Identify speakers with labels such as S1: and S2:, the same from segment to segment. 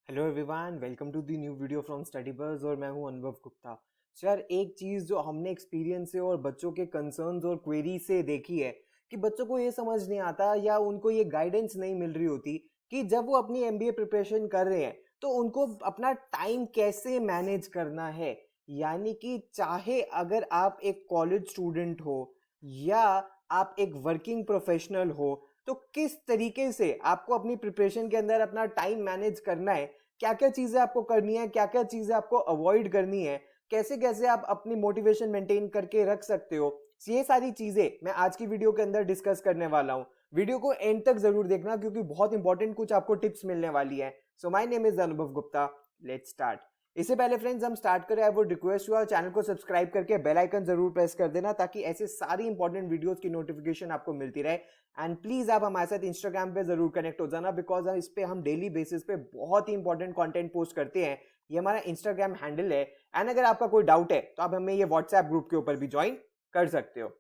S1: Hello everyone, welcome to the new video from study buzz और मैं हूं अनुभव गुप्ता। यार, एक चीज़ जो हमने एक्सपीरियंस से और बच्चों के कंसर्न्स और क्वेरी से देखी है कि बच्चों को ये समझ नहीं आता या उनको ये गाइडेंस नहीं मिल रही होती कि जब वो अपनी एमबीए प्रिपरेशन कर रहे हैं तो उनको अपना टाइम कैसे मैनेज करना है। यानी कि चाहे अगर आप एक कॉलेज स्टूडेंट हो या आप एक वर्किंग प्रोफेशनल हो, तो किस तरीके से आपको अपनी प्रिपरेशन के अंदर अपना टाइम मैनेज करना है, क्या क्या चीजें आपको करनी है, क्या क्या चीजें आपको अवॉइड करनी है, कैसे कैसे आप अपनी मोटिवेशन मेंटेन करके रख सकते हो। ये सारी चीजें मैं आज की वीडियो के अंदर डिस्कस करने वाला हूं। वीडियो को एंड तक जरूर देखना क्योंकि बहुत इंपॉर्टेंट कुछ आपको टिप्स मिलने वाली है। सो माय नेम इज अनुभव गुप्ता। Let's start. इससे पहले फ्रेंड्स हम स्टार्ट करें, आई वुड रिक्वेस्ट यू और चैनल को सब्सक्राइब करके बेल आइकन जरूर प्रेस कर देना ताकि ऐसे सारी इंपॉर्टेंट वीडियोस की नोटिफिकेशन आपको मिलती रहे। एंड प्लीज आप हमारे साथ इंस्टाग्राम पे जरूर कनेक्ट हो जाना बिकॉज इस पे हम डेली बेसिस पे बहुत ही इंपॉर्टेंट कंटेंट पोस्ट करते हैं। ये हमारा इंस्टाग्राम हैंडल है। एंड अगर आपका कोई डाउट है तो आप हमें ये व्हाट्सएप ग्रुप के ऊपर भी ज्वाइन कर सकते हो।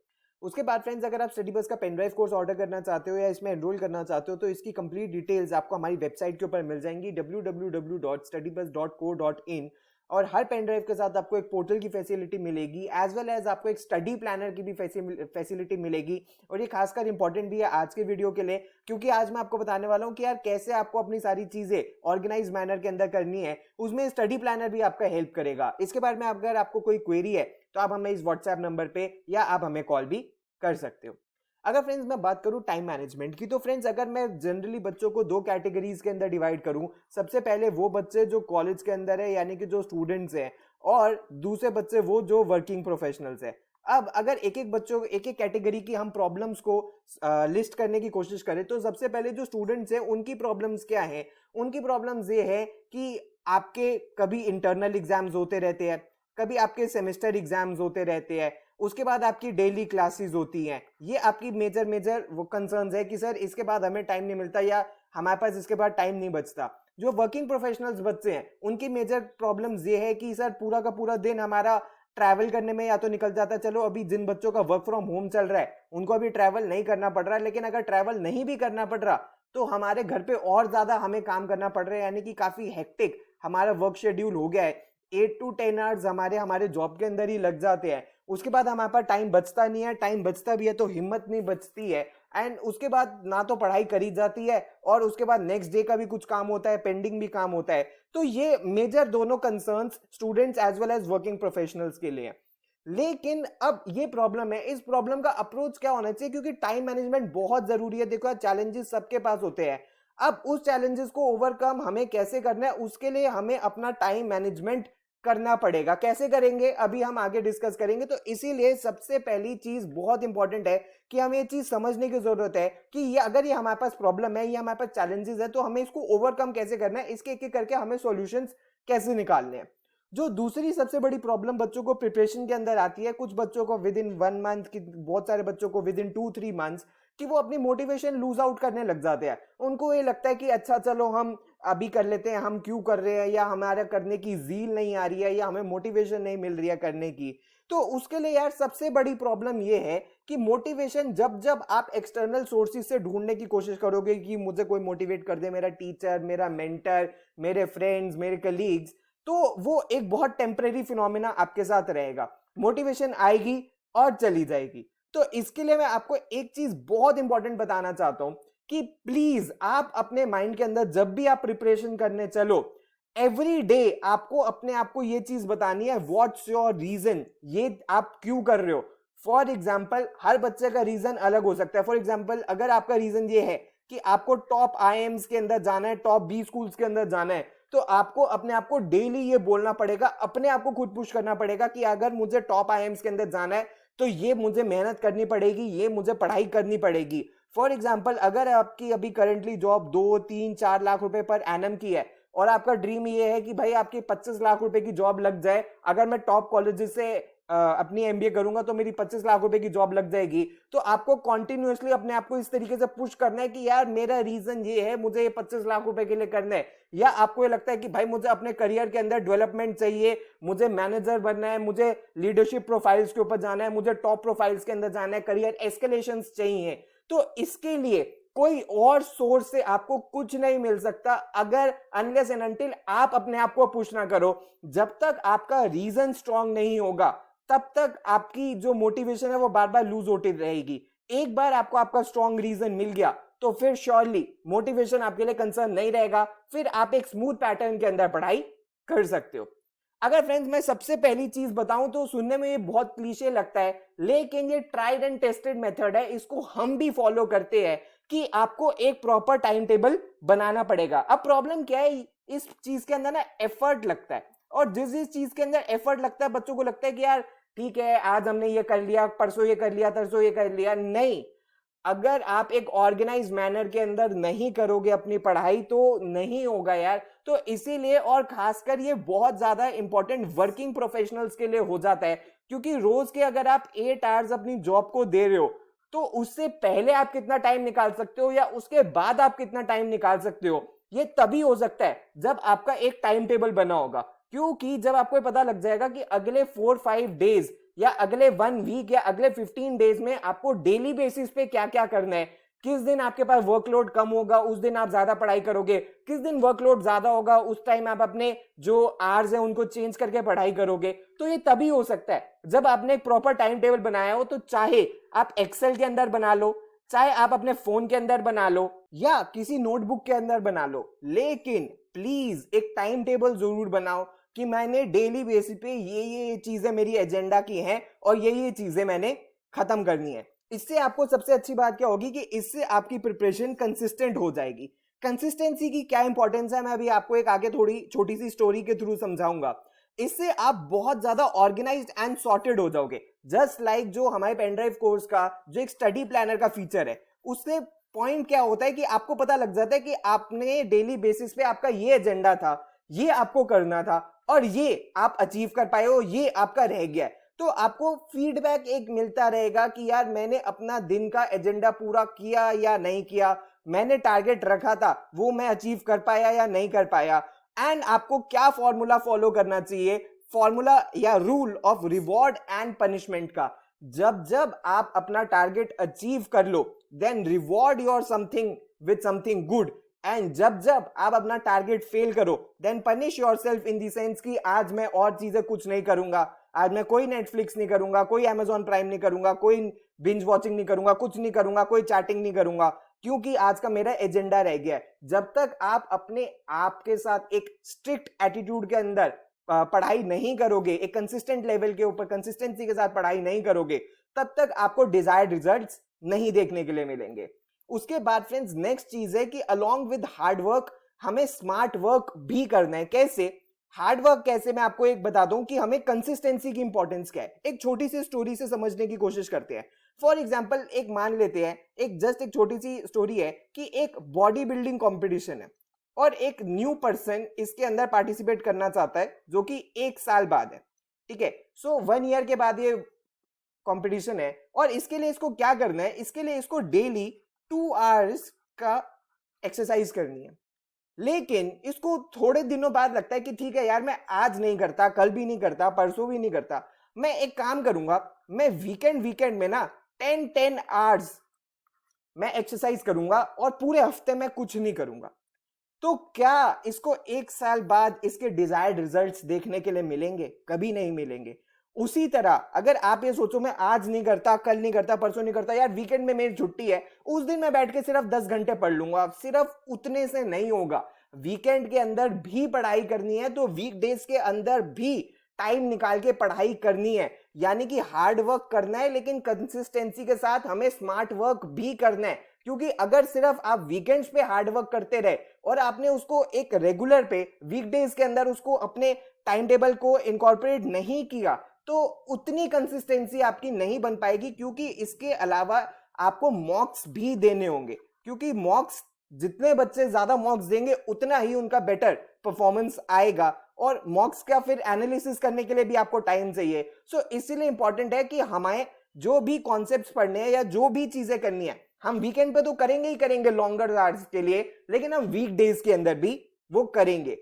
S1: उसके बाद फ्रेंड्स, अगर आप स्टडी बस का पेन ड्राइव कोर्स ऑर्डर करना चाहते हो या इसमें एनरोल करना चाहते हो तो इसकी कंप्लीट डिटेल्स आपको हमारी वेबसाइट के ऊपर मिल जाएंगी www.studybus.co.in। और हर पेन ड्राइव के साथ आपको एक पोर्टल की फैसिलिटी मिलेगी एज वेल एज आपको एक स्टडी प्लानर की भी फैसिलिटी मिलेगी। और ये खासकर इंपॉर्टेंट भी है आज के वीडियो के लिए क्योंकि आज मैं आपको बताने वाला हूँ कि यार कैसे आपको अपनी सारी चीजें ऑर्गेनाइज मैनर के अंदर करनी है। उसमें स्टडी प्लानर भी आपका हेल्प करेगा। इसके बारे में अगर आपको कोई क्वेरी है तो आप हमें इस व्हाट्सएप नंबर पे या आप हमें कॉल भी कर सकते हो। अगर फ्रेंड्स मैं बात करूं टाइम मैनेजमेंट की, तो फ्रेंड्स अगर मैं जनरली बच्चों को दो कैटेगरीज के अंदर डिवाइड करूं, सबसे पहले वो बच्चे जो कॉलेज के अंदर है यानी कि जो स्टूडेंट्स हैं, और दूसरे बच्चे वो जो वर्किंग प्रोफेशनल्स हैं। अब अगर एक एक बच्चों एक एक कैटेगरी की हम प्रॉब्लम्स को लिस्ट करने की कोशिश करें तो सबसे पहले जो स्टूडेंट्स हैं उनकी प्रॉब्लम्स क्या है। उनकी प्रॉब्लम्स ये है कि आपके कभी इंटरनल एग्जाम्स होते रहते हैं, कभी आपके सेमेस्टर एग्जाम्स होते रहते हैं, उसके बाद आपकी डेली क्लासेस होती हैं। ये आपकी मेजर मेजर वो कंसर्न्स है कि सर इसके बाद हमें टाइम नहीं मिलता या हमारे पास इसके बाद टाइम नहीं बचता। जो वर्किंग प्रोफेशनल्स बच्चे हैं उनकी मेजर प्रॉब्लम्स ये है कि सर पूरा का पूरा दिन हमारा ट्रैवल करने में या तो निकल जाता है। चलो अभी जिन बच्चों का वर्क फ्रॉम होम चल रहा है उनको अभी ट्रैवल नहीं करना पड़ रहा है, लेकिन अगर ट्रैवल नहीं भी करना पड़ रहा तो हमारे घर पे और ज्यादा हमें काम करना पड़ रहा है, यानी कि काफी हेक्टिक हमारा वर्क शेड्यूल हो गया है। 8 to 10 आवर्स हमारे हमारे जॉब के अंदर ही लग जाते हैं। उसके बाद हमारे पास टाइम बचता नहीं है, टाइम बचता भी है तो हिम्मत नहीं बचती है। एंड उसके बाद ना तो पढ़ाई करी जाती है और उसके बाद नेक्स्ट डे का भी कुछ काम होता है, पेंडिंग भी काम होता है। तो ये मेजर दोनों concerns students as well as working professionals के लिए। लेकिन अब ये प्रॉब्लम है, इस प्रॉब्लम का अप्रोच क्या होना चाहिए, क्योंकि टाइम मैनेजमेंट बहुत जरूरी है। देखो चैलेंजेस सबके पास होते हैं। अब उस चैलेंजेस को ओवरकम हमें कैसे करना है, उसके लिए हमें अपना टाइम मैनेजमेंट करना पड़ेगा। कैसे करेंगे अभी हम आगे डिस्कस करेंगे। तो इसीलिए सबसे पहली चीज बहुत इंपॉर्टेंट है कि हमें ये चीज समझने की जरूरत है कि ये अगर ये हमारे पास प्रॉब्लम है, ये हमारे पास चैलेंजेस है, तो हमें इसको ओवरकम कैसे करना है, इसके एक एक करके हमें सॉल्यूशंस कैसे निकालने हैं। जो दूसरी सबसे बड़ी प्रॉब्लम बच्चों को प्रिपरेशन के अंदर आती है, कुछ बच्चों को विद इन 1 मंथ की, बहुत सारे बच्चों को विद इन 2-3 मंथ्स, कि वो अपनी मोटिवेशन लूज आउट करने लग जाते हैं। उनको ये लगता है कि अच्छा चलो हम अभी कर लेते हैं, हम क्यों कर रहे हैं, या हमारा करने की जील नहीं आ रही है, या हमें मोटिवेशन नहीं मिल रही है करने की। तो उसके लिए यार सबसे बड़ी प्रॉब्लम ये है कि मोटिवेशन जब जब आप एक्सटर्नल सोर्सेज से ढूंढने की कोशिश करोगे कि मुझे कोई मोटिवेट कर दे, मेरा टीचर, मेरा मेंटर, मेरे फ्रेंड्स, मेरे कलीग्स, तो वो एक बहुत टेम्परेरी फिनोमिना आपके साथ रहेगा। मोटिवेशन आएगी और चली जाएगी। तो इसके लिए मैं आपको एक चीज बहुत इंपॉर्टेंट बताना चाहता हूं कि प्लीज आप अपने माइंड के अंदर जब भी आप प्रिपरेशन करने चलो, एवरी डे आपको अपने आप को ये चीज बतानी है, व्हाट्स योर रीजन, ये आप क्यों कर रहे हो। फॉर एग्जाम्पल हर बच्चे का रीजन अलग हो सकता है। फॉर एग्जाम्पल अगर आपका रीजन ये है कि आपको टॉप आईएम्स के अंदर जाना है, टॉप बी स्कूल्स के अंदर जाना है, तो आपको अपने आप को डेली ये बोलना पड़ेगा, अपने आप को खुद पुश करना पड़ेगा कि अगर मुझे टॉप आईएम्स के अंदर जाना है तो ये मुझे मेहनत करनी पड़ेगी, ये मुझे पढ़ाई करनी पड़ेगी। फॉर एग्जाम्पल अगर आपकी अभी करंटली जॉब 2-3-4 लाख रुपए पर एनम की है और आपका ड्रीम ये है कि भाई आपकी 25 लाख रुपए की जॉब लग जाए, अगर मैं टॉप कॉलेजेस से अपनी एमबीए करूंगा तो मेरी 25 लाख रुपए की जॉब लग जाएगी, तो आपको कॉन्टिन्यूसली अपने आप को इस तरीके से पुश करना है कि यार मेरा रीजन ये है, मुझे ये 25 लाख रुपए के लिए करना है। या आपको ये लगता है कि भाई मुझे अपने करियर के अंदर डेवलपमेंट चाहिए, मुझे मैनेजर बनना है, मुझे लीडरशिप प्रोफाइल्स के ऊपर जाना है, मुझे टॉप प्रोफाइल्स के अंदर जाना है, करियर एस्केलेशंस चाहिए। तो इसके लिए कोई और सोर्स से आपको कुछ नहीं मिल सकता अगर अनलेस एंड अनटिल आप अपने आप को पुश ना करो। जब तक आपका रीजन स्ट्रांग नहीं होगा तब तक आपकी जो मोटिवेशन है वो बार बार लूज होती रहेगी। एक बार आपको आपका स्ट्रांग रीजन मिल गया तो फिर श्योरली मोटिवेशन आपके लिए कंसर्न नहीं रहेगा, फिर आप एक स्मूथ पैटर्न के अंदर पढ़ाई कर सकते हो। अगर फ्रेंड्स मैं सबसे पहली चीज बताऊं तो सुनने में ये बहुत क्लीशे लगता है, लेकिन ये ट्राइड एंड टेस्टेड मेथड है, इसको हम भी फॉलो करते हैं कि आपको एक प्रॉपर टाइम टेबल बनाना पड़ेगा। अब प्रॉब्लम क्या है, इस चीज के अंदर ना एफर्ट लगता है, और जिस चीज के अंदर एफर्ट लगता है बच्चों को लगता है कि यार ठीक है आज हमने ये कर लिया, परसों ये कर लिया, तरसों ये कर लिया। नहीं, अगर आप एक ऑर्गेनाइज मैनर के अंदर नहीं करोगे अपनी पढ़ाई तो नहीं होगा यार। तो इसीलिए, और खासकर ये बहुत ज्यादा इंपॉर्टेंट वर्किंग प्रोफेशनल्स के लिए हो जाता है, क्योंकि रोज के अगर आप 8 आवर्स अपनी जॉब को दे रहे हो तो उससे पहले आप कितना टाइम निकाल सकते हो या उसके बाद आप कितना टाइम निकाल सकते हो, ये तभी हो सकता है जब आपका एक टाइम टेबल बना होगा। क्योंकि जब आपको पता लग जाएगा कि अगले 4-5 डेज या अगले 1 वीक या अगले 15 डेज में आपको डेली बेसिस पे क्या क्या करना है, किस दिन आपके पास वर्कलोड कम होगा उस दिन आप ज्यादा पढ़ाई करोगे, किस दिन वर्कलोड ज्यादा होगा उस टाइम आप अपने जो आवर्स है उनको चेंज करके पढ़ाई करोगे। तो ये तभी हो सकता है जब आपने एक प्रॉपर टाइम टेबल बनाया हो। तो चाहे आप एक्सेल के अंदर बना लो, चाहे आप अपने फोन के अंदर बना लो या किसी नोटबुक के अंदर बना लो, लेकिन प्लीज एक टाइम टेबल जरूर बनाओ कि मैंने डेली बेसिस पे ये चीजें मेरी एजेंडा की हैं और ये चीजें मैंने खत्म करनी है। इससे आपको सबसे अच्छी बात क्या होगी कि इससे आपकी प्रिपरेशन कंसिस्टेंट हो जाएगी। कंसिस्टेंसी की क्या इंपॉर्टेंस है मैं अभी आपको एक आगे थोड़ी छोटी सी स्टोरी के थ्रू समझाऊंगा। इससे आप बहुत ज्यादा ऑर्गेनाइज्ड एंड सॉर्टेड हो जाओगे। जस्ट लाइक जो हमारे पेनड्राइव कोर्स का जो एक स्टडी प्लानर का फीचर है, उससे पॉइंट क्या होता है कि आपको पता लग जाता है कि आपने डेली बेसिस पे आपका ये एजेंडा था, ये आपको करना था और ये आप अचीव कर पाए हो, ये आपका रह गया है। तो आपको फीडबैक एक मिलता रहेगा कि यार मैंने अपना दिन का एजेंडा पूरा किया या नहीं किया, मैंने टारगेट रखा था वो मैं अचीव कर पाया या नहीं कर पाया। एंड आपको क्या फॉर्मूला फॉलो करना चाहिए, फॉर्मूला या rule of reward and punishment का। जब जब आप अपना टारगेट अचीव कर लो then reward your something with something good, and जब जब आप अपना टारगेट फेल करो then punish yourself in the sense कि आज मैं और चीजें कुछ नहीं करूंगा, आज मैं कोई नेटफ्लिक्स नहीं करूंगा, कोई अमेजॉन प्राइम नहीं करूंगा, कोई बिंज वॉचिंग नहीं करूंगा, कुछ नहीं करूंगा, कोई चैटिंग नहीं करूंगा, क्योंकि आज का मेरा एजेंडा रह गया है। जब तक आप अपने आप के साथ एक स्ट्रिक्ट एटीट्यूड के अंदर पढ़ाई नहीं करोगे, एक कंसिस्टेंट लेवल के ऊपर कंसिस्टेंसी के साथ पढ़ाई नहीं करोगे, तब तक आपको डिजायर्ड रिजल्ट्स नहीं देखने के लिए मिलेंगे। उसके बाद फ्रेंड्स नेक्स्ट चीज है कि अलोंग विद हार्ड वर्क हमें स्मार्ट वर्क भी करना है। कैसे हार्ड वर्क, कैसे मैं आपको एक बता दूं कि हमें कंसिस्टेंसी की इंपॉर्टेंस क्या है। एक छोटी सी स्टोरी से समझने की कोशिश करते हैं। फॉर एग्जांपल एक मान लेते हैं, एक छोटी सी स्टोरी है कि एक बॉडी बिल्डिंग कॉम्पिटिशन है और एक न्यू पर्सन इसके अंदर पार्टिसिपेट करना चाहता है जो कि 1 साल बाद है। ठीक है, सो 1 ईयर के बाद ये कंपटीशन है और इसके लिए इसको क्या करना है, इसके लिए इसको डेली 2 आवर्स का एक्सरसाइज करनी है। लेकिन इसको थोड़े दिनों बाद लगता है कि ठीक है यार मैं आज नहीं करता, कल भी नहीं करता, परसों भी नहीं करता, मैं एक काम करूंगा, मैं वीकेंड में ना 10 आवर्स मैं एक्सरसाइज करूंगा और पूरे हफ्ते में कुछ नहीं करूंगा। तो क्या इसको 1 साल बाद इसके डिजायर्ड रिजल्ट्स देखने के लिए मिलेंगे? कभी नहीं मिलेंगे। उसी तरह अगर आप ये सोचो मैं आज नहीं करता, कल नहीं करता, परसों नहीं करता, यार वीकेंड में मेरी छुट्टी है, उस दिन मैं बैठ के सिर्फ 10 घंटे पढ़ लूंगा, सिर्फ उतने से नहीं होगा। वीकेंड के अंदर भी पढ़ाई करनी है तो वीकडेज के अंदर भी टाइम निकाल के पढ़ाई करनी है। यानी कि हार्ड वर्क करना है लेकिन कंसिस्टेंसी के साथ हमें स्मार्ट वर्क भी करना है। क्योंकि अगर सिर्फ आप वीकेंड्स पे हार्ड वर्क करते रहे और आपने उसको एक रेगुलर पे वीकडेज के अंदर उसको अपने टाइम टेबल को इनकॉर्पोरेट नहीं किया तो उतनी कंसिस्टेंसी आपकी नहीं बन पाएगी। क्योंकि इसके अलावा आपको मॉक्स भी देने होंगे, क्योंकि मॉक्स जितने बच्चे ज्यादा मॉक्स देंगे उतना ही उनका बेटर परफॉर्मेंस आएगा और मॉक्स का फिर एनालिसिस करने के लिए भी आपको टाइम चाहिए। सो इसीलिए इंपॉर्टेंट है कि हमें जो भी कॉन्सेप्ट्स पढ़ने हैं या जो भी चीजें करनी है हम वीकेंड पे तो करेंगे ही करेंगे लॉन्गर आवर्स के लिए, लेकिन हम वीक डेज के अंदर भी वो करेंगे।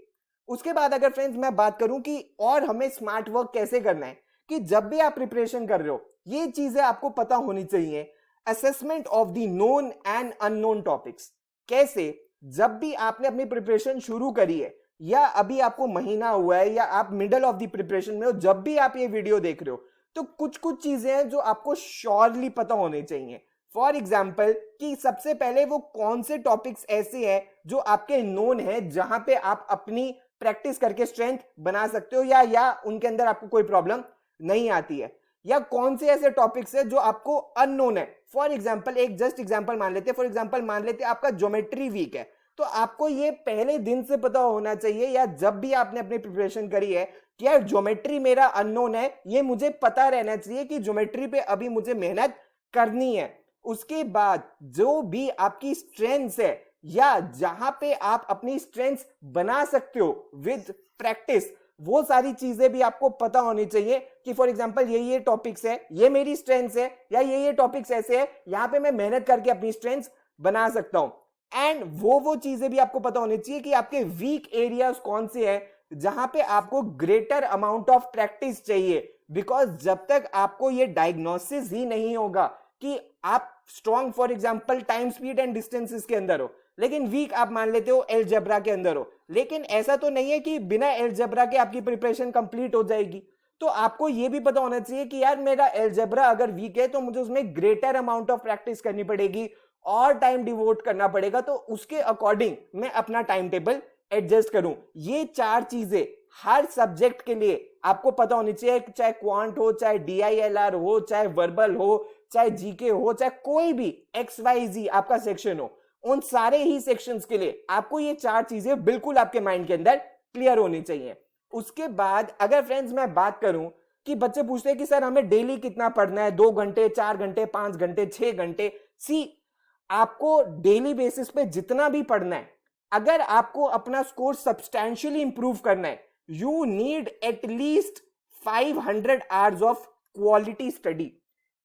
S1: उसके बाद अगर फ्रेंड्स मैं बात करूं कि और हमें स्मार्ट वर्क कैसे करना है, कि जब भी आप प्रिपरेशन कर रहे हो ये चीजें आपको पता होनी चाहिए। Assessment of the known and unknown topics. कैसे? जब भी आपने अपनी प्रिपरेशन शुरू करी है या अभी आपको महीना हुआ है या आप मिडल ऑफ द प्रिपरेशन में हो, जब भी आप ये वीडियो देख रहे हो तो कुछ कुछ चीजें हैं जो आपको श्योरली पता होनी चाहिए। फॉर एग्जाम्पल कि सबसे पहले वो कौन से टॉपिक्स ऐसे हैं जो आपके नोन है, जहां पे आप अपनी प्रैक्टिस करके स्ट्रेंथ बना सकते हो या उनके अंदर आपको कोई प्रॉब्लम नहीं आती है, या कौन से ऐसे टॉपिक्स है जो आपको अननोन है। फॉर एग्जाम्पल एक जस्ट एग्जाम्पल मान लेते हैं, फॉर एग्जाम्पल मान लेते हैं आपका ज्योमेट्री वीक है, तो आपको ये पहले दिन से पता होना चाहिए या जब भी आपने अपनी प्रिपरेशन करी है कि यार ज्योमेट्री मेरा अननोन है, ये मुझे पता रहना चाहिए कि ज्योमेट्री पे अभी मुझे मेहनत करनी है। उसके बाद जो भी आपकी स्ट्रेंथ्स है या जहां पे आप अपनी स्ट्रेंथ्स बना सकते हो विद प्रैक्टिस, वो सारी चीजें भी आपको पता होनी चाहिए कि फॉर एग्जांपल ये टॉपिक्स है, ये मेरी स्ट्रेंथ्स है, या ये टॉपिक्स ऐसे है यहां पे मैं मेहनत करके अपनी स्ट्रेंथ्स बना सकता हूं। एंड वो चीजें भी आपको पता होनी चाहिए कि आपके वीक एरियाज कौन से हैं जहां पे आपको ग्रेटर अमाउंट ऑफ प्रैक्टिस चाहिए। बिकॉज जब तक आपको ये डायग्नोसिस ही नहीं होगा कि आप strong for example time speed and distances के अंदर हो, लेकिन वीक आप मान लेते हो अलजेब्रा के अंदर हो, लेकिन ऐसा तो नहीं है कि बिना अलजेब्रा के आपकी प्रिपरेशन कंप्लीट हो जाएगी। तो आपको ये भी पता होना चाहिए कि यार मेरा अलजेब्रा अगर वीक है तो मुझे उसमें ग्रेटर अमाउंट ऑफ प्रैक्टिस करनी पड़ेगी और टाइम डिवोट करना पड़ेगा, तो उसके अकॉर्डिंग मैं अपना टाइम टेबल एडजस्ट करूं। ये चार चीजें हर सब्जेक्ट के लिए आपको पता होनी चाहिए, चाहे क्वांट हो, चाहे DILR हो, चाहे वर्बल हो, चाहे जीके हो, चाहे कोई भी XYZ आपका सेक्शन हो, उन सारे ही सेक्शंस के लिए आपको ये चार चीजें बिल्कुल आपके माइंड के अंदर क्लियर होनी चाहिए। उसके बाद अगर फ्रेंड्स मैं बात करूं कि बच्चे पूछते हैं कि सर हमें डेली कितना पढ़ना है, 2 घंटे, 4 घंटे, 5 घंटे, 6 घंटे। आपको डेली बेसिस पे जितना भी पढ़ना है, अगर आपको अपना स्कोर सब्सटैंशियली इंप्रूव करना है, you need at least 500 hours of quality study.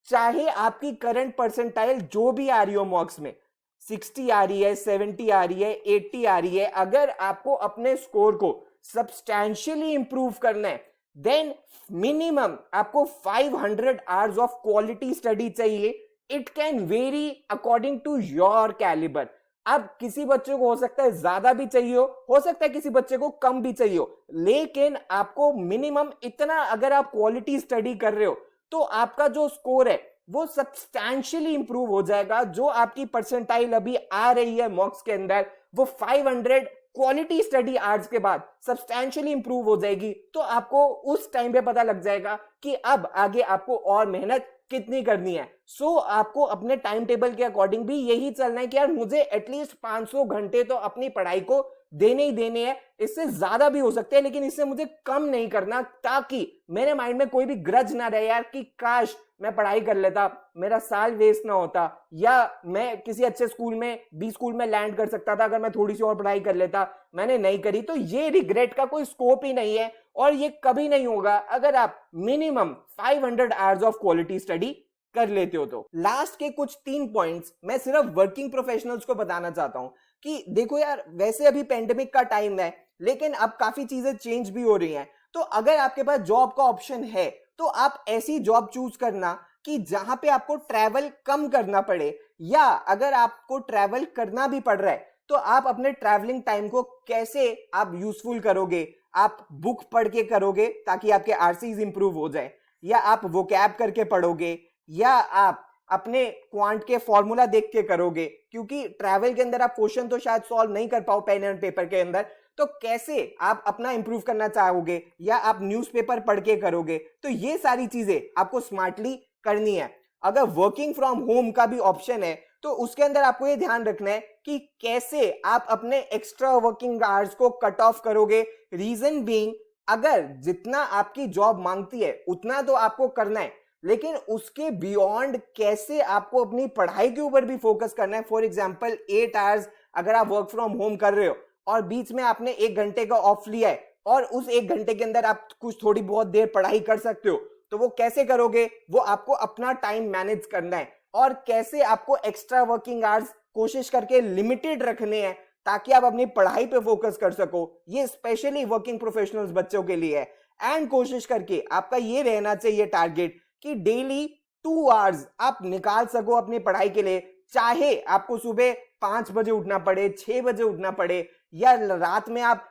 S1: चाहे आपकी करंट परसेंटाइल जो भी आ रही हो मॉक्स में, 60 आ रही है, 70 आ रही है, 80 आ रही है, अगर आपको अपने स्कोर को सब्सटैंशियली इंप्रूव करना है देन मिनिमम आपको 500 आवर्स ऑफ क्वालिटी स्टडी चाहिए। It can vary according to your calibre. अब किसी बच्चे को हो सकता है ज्यादा भी चाहिए हो सकता है किसी बच्चे को कम भी चाहिए हो, लेकिन आपको मिनिमम इतना अगर आप क्वालिटी स्टडी कर रहे हो तो आपका जो स्कोर है वो सब्सटैंशियली इंप्रूव हो जाएगा। जो आपकी परसेंटाइल अभी आ रही है मॉक्स के अंदर वो 500 क्वालिटी स्टडी आवर्स के बाद सब्सटैंशियली इंप्रूव हो जाएगी। तो आपको उस टाइम पे पता लग जाएगा कि अब आगे आपको और मेहनत कितनी करनी है। सो आपको अपने टाइम टेबल के अकॉर्डिंग भी यही चलना है कि यार मुझे एटलीस्ट 500 घंटे तो अपनी पढ़ाई को देने ही देने हैं। इससे ज्यादा भी हो सकते हैं लेकिन इससे मुझे कम नहीं करना, ताकि मेरे माइंड में कोई भी ग्रज ना रहे यार कि काश मैं पढ़ाई कर लेता, मेरा साल वेस्ट ना होता, या मैं किसी अच्छे स्कूल में B स्कूल में लैंड कर सकता था अगर मैं थोड़ी सी और पढ़ाई कर लेता, मैंने नहीं करी। तो ये रिग्रेट का कोई स्कोप ही नहीं है और ये कभी नहीं होगा अगर आप minimum 500 hours of quality study कर लेते हो। तो लास्ट के कुछ 3 पॉइंट्स मैं सिर्फ वर्किंग प्रोफेशनल्स को बताना चाहता हूं कि देखो यार, वैसे अभी पेंडेमिक का टाइम है लेकिन अब काफी चीजें चेंज भी हो रही हैं। तो अगर आपके पास जॉब का ऑप्शन है तो आप ऐसी जॉब चूज करना कि जहां पे आपको ट्रैवल कम करना पड़े, या अगर आपको ट्रैवल करना भी पड़ रहा है तो आप अपने ट्रैवलिंग टाइम को कैसे आप यूजफुल करोगे। आप बुक पढ़ के करोगे ताकि आपके RCs इंप्रूव हो जाए, या आप वोकैब करके पढ़ोगे, या आप अपने क्वांट के फॉर्मूला देख के करोगे, क्योंकि ट्रैवल के अंदर आप क्वेश्चन तो शायद सॉल्व नहीं कर पाओ पेन एंड पेपर के अंदर। तो कैसे आप अपना इंप्रूव करना चाहोगे, या आप न्यूज़पेपर पढ़ के करोगे। तो ये सारी चीजें आपको स्मार्टली करनी है। अगर वर्किंग फ्रॉम होम का भी ऑप्शन है तो उसके अंदर आपको ये ध्यान रखना है कि कैसे आप अपने एक्स्ट्रा वर्किंग आवर्स को कट ऑफ करोगे। रीजन बीइंग, अगर जितना आपकी जॉब मांगती है उतना तो आपको करना है, लेकिन उसके बियॉन्ड कैसे आपको अपनी पढ़ाई के ऊपर भी फोकस करना है। फॉर एग्जाम्पल 8 आवर्स अगर आप वर्क फ्रॉम होम कर रहे हो और बीच में आपने 1 घंटे का ऑफ लिया है और उस 1 घंटे के अंदर आप कुछ थोड़ी बहुत देर पढ़ाई कर सकते हो, तो वो कैसे करोगे, वो आपको अपना टाइम मैनेज करना है। और कैसे आपको एक्स्ट्रा वर्किंग आवर्स कोशिश करके लिमिटेड रखने हैं ताकि आप अपनी पढ़ाई पे फोकस कर सको। ये स्पेशली वर्किंग प्रोफेशनल्स बच्चों के लिए है। एंड कोशिश करके आपका ये रहना चाहिए टारगेट कि डेली 2 आवर्स आप निकाल सको अपनी पढ़ाई के लिए, चाहे आपको सुबह 5 बजे उठना पड़े, 6 बजे उठना पड़े, या रात में आप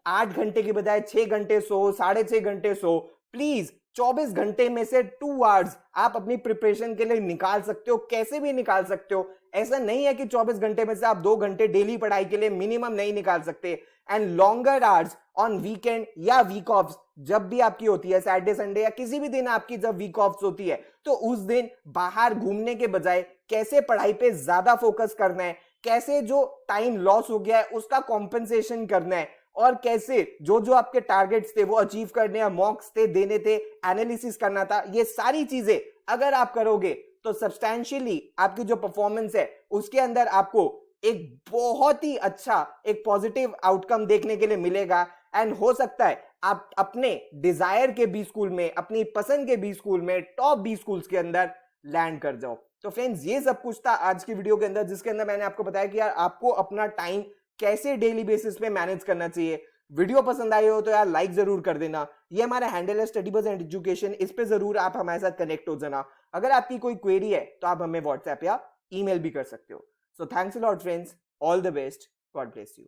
S1: 8 घंटे की बजाय 6 घंटे सो, 6.5 घंटे सो, प्लीज 24 घंटे में से 2 आवर्स आप अपनी प्रिपरेशन के लिए निकाल सकते हो, कैसे भी निकाल सकते हो। ऐसा नहीं है कि 24 घंटे में से आप 2 घंटे डेली पढ़ाई के लिए मिनिमम नहीं निकाल सकते। And longer hours on weekend या वीक ऑफ्स, जब भी आपकी होती है, सैटरडे संडे या किसी भी दिन आपकी जब वीक ऑफ्स होती है, तो उस दिन बाहर घूमने के बजाय कैसे पढ़ाई पे ज्यादा फोकस करना है, कैसे जो टाइम लॉस हो गया है उसका कॉम्पेंसेशन करना है, और कैसे जो जो आपके टारगेट्स थे वो अचीव करने हैं, मॉक्स थे देने थे, एनालिसिस करना था, ये सारी चीजें अगर आप करोगे तो सब्सटैंशियली आपकी जो परफॉर्मेंस है उसके अंदर आपको एक बहुत ही अच्छा एक पॉजिटिव आउटकम देखने के लिए मिलेगा। एंड हो सकता है आप अपने डिजायर के बी स्कूल में, अपनी पसंद के बी स्कूल में, टॉप बी स्कूल्स के अंदर लैंड कर जाओ। तो फ्रेंड्स, ये सब कुछ था आज की वीडियो के अंदर, जिसके अंदर मैंने आपको बताया कि यार आपको अपना टाइम कैसे डेली बेसिस पे मैनेज करना चाहिए। वीडियो पसंद आई हो तो यार लाइक जरूर कर देना। ये हमारा हैंडल है स्टडी बज़ एंड एजुकेशन, इस पे जरूर आप हमारे साथ कनेक्ट हो जाना। अगर आपकी कोई क्वेरी है तो आप हमें व्हाट्सएप या ईमेल भी कर सकते हो। So thanks a lot friends, all the best, God bless you.